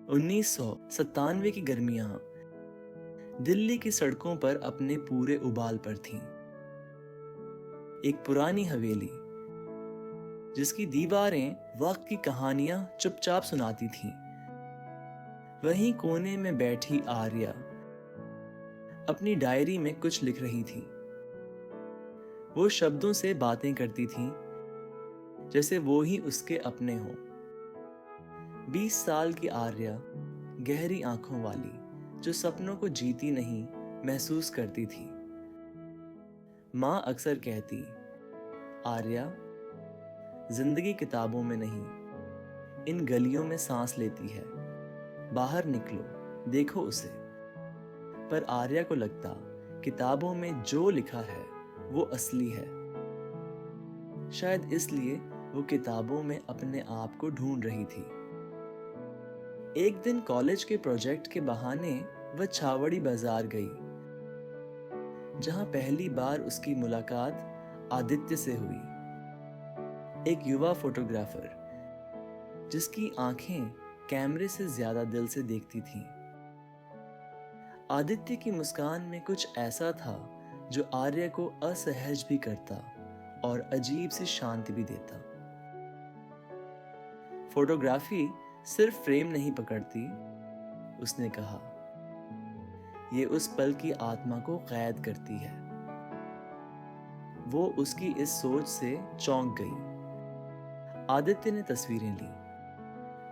1997 की गर्मियां दिल्ली की सड़कों पर अपने पूरे उबाल पर थीं। एक पुरानी हवेली जिसकी दीवारें वक्त की कहानियां चुपचाप सुनाती थीं। वहीं कोने में बैठी आर्या अपनी डायरी में कुछ लिख रही थी। वो शब्दों से बातें करती थी जैसे वो ही उसके अपने हों। 20 साल की आर्या गहरी आंखों वाली जो सपनों को जीती नहीं महसूस करती थी। माँ अक्सर कहती, आर्या, जिंदगी किताबों में नहीं, इन गलियों में सांस लेती है। बाहर निकलो, देखो उसे। पर आर्या को लगता किताबों में जो लिखा है वो असली है। शायद इसलिए वो किताबों में अपने आप को ढूंढ रही थी। एक दिन कॉलेज के प्रोजेक्ट के बहाने वह छावड़ी बाजार गई, जहां पहली बार उसकी मुलाकात आदित्य से हुई, एक युवा फोटोग्राफर जिसकी आंखें कैमरे से ज्यादा दिल से देखती थीं। आदित्य की मुस्कान में कुछ ऐसा था जो आर्या को असहज भी करता और अजीब सी शांति भी देता। फोटोग्राफी सिर्फ फ्रेम नहीं पकड़ती, उसने कहा, ये उस पल की आत्मा को कैद करती है। वो उसकी इस सोच से चौंक गई। आदित्य ने तस्वीरें ली,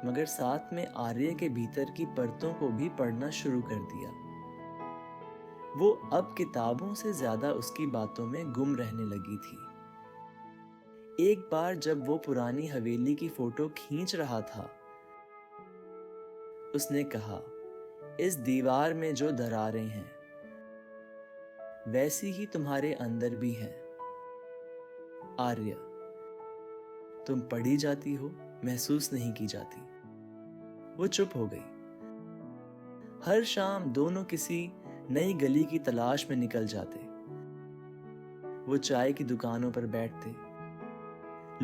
मगर साथ में आर्य के भीतर की परतों को भी पढ़ना शुरू कर दिया। वो अब किताबों से ज्यादा उसकी बातों में गुम रहने लगी थी। एक बार जब वो पुरानी हवेली की फोटो खींच रहा था, उसने कहा, इस दीवार में जो दरारें हैं वैसी ही तुम्हारे अंदर भी हैं। आर्या, तुम पढ़ी जाती हो, महसूस नहीं की जाती। वो चुप हो गई। हर शाम दोनों किसी नई गली की तलाश में निकल जाते। वो चाय की दुकानों पर बैठते,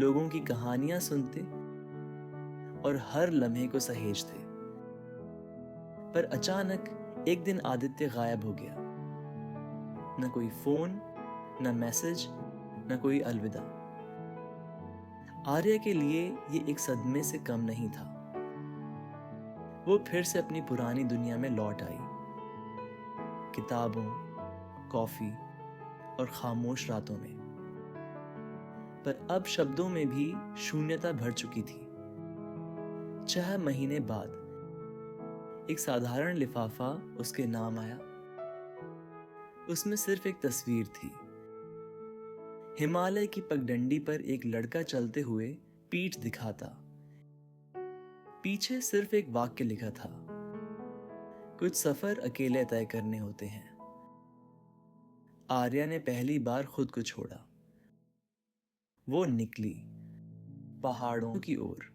लोगों की कहानियां सुनते और हर लम्हे को सहेजते। पर अचानक एक दिन आदित्य गायब हो गया। न कोई फोन, न मैसेज, न कोई अलविदा। आर्या के लिए ये एक सदमे से कम नहीं था। वो फिर से अपनी पुरानी दुनिया में लौट आई, किताबों, कॉफी और खामोश रातों में। पर अब शब्दों में भी शून्यता भर चुकी थी। 6 महीने बाद एक साधारण लिफाफा उसके नाम आया। उसमें सिर्फ एक तस्वीर थी। हिमालय की पगडंडी पर एक लड़का चलते हुए पीठ दिखाता। पीछे सिर्फ एक वाक्य लिखा था, कुछ सफर अकेले तय करने होते हैं। आर्या ने पहली बार खुद को छोड़ा। वो निकली पहाड़ों की ओर,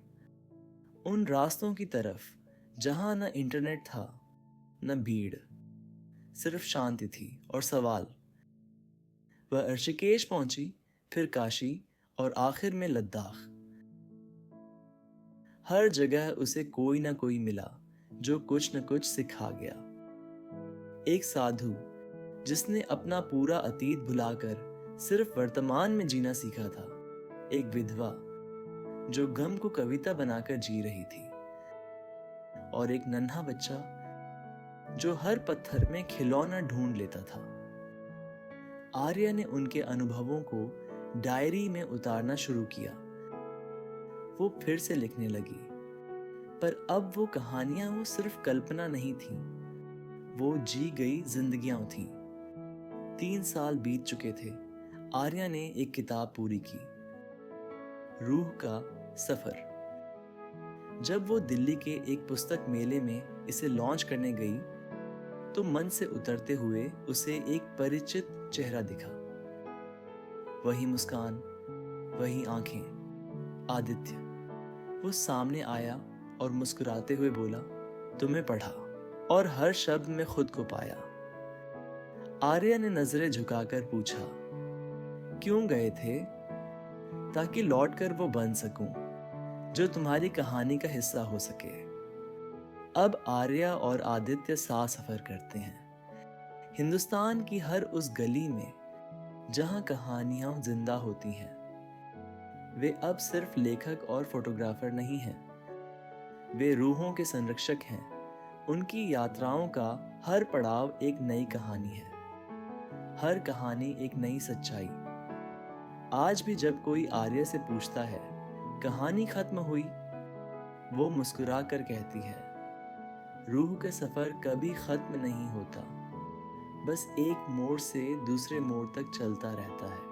उन रास्तों की तरफ जहां न इंटरनेट था, न भीड़, सिर्फ शांति थी और सवाल। वह ऋषिकेश पहुंची, फिर काशी और आखिर में लद्दाख। हर जगह उसे कोई ना कोई मिला जो कुछ न कुछ सिखा गया। एक साधु जिसने अपना पूरा अतीत भुलाकर सिर्फ वर्तमान में जीना सीखा था। एक विधवा जो गम को कविता बनाकर जी रही थी। और एक नन्हा बच्चा जो हर पत्थर में खिलौना ढूंढ लेता था। आर्या ने उनके अनुभवों को डायरी में उतारना शुरू किया। वो फिर से लिखने लगी, पर अब वो कहानियां वो सिर्फ कल्पना नहीं थी, वो जी गई जिंदगियां थीं। 3 साल बीत चुके थे। आर्या ने एक किताब पूरी की, रूह का सफर। जब वो दिल्ली के एक पुस्तक मेले में इसे लॉन्च करने गई, तो मन से उतरते हुए उसे एक परिचित चेहरा दिखा। वही मुस्कान, वही आंखें, आदित्य। वो सामने आया और मुस्कुराते हुए बोला, तुम्हें पढ़ा और हर शब्द में खुद को पाया। आर्या ने नजरें झुकाकर पूछा, क्यों गए थे? ताकि लौटकर वो बन सकूं जो तुम्हारी कहानी का हिस्सा हो सके। अब आर्या और आदित्य साथ सफर करते हैं हिंदुस्तान की हर उस गली में जहां कहानियां जिंदा होती हैं। वे अब सिर्फ लेखक और फोटोग्राफर नहीं हैं, वे रूहों के संरक्षक हैं। उनकी यात्राओं का हर पड़ाव एक नई कहानी है, हर कहानी एक नई सच्चाई। आज भी जब कोई आर्य से पूछता है कहानी खत्म हुई, वो मुस्कुरा कर कहती है रूह का सफर कभी खत्म नहीं होता, बस एक मोड़ से दूसरे मोड़ तक चलता रहता है।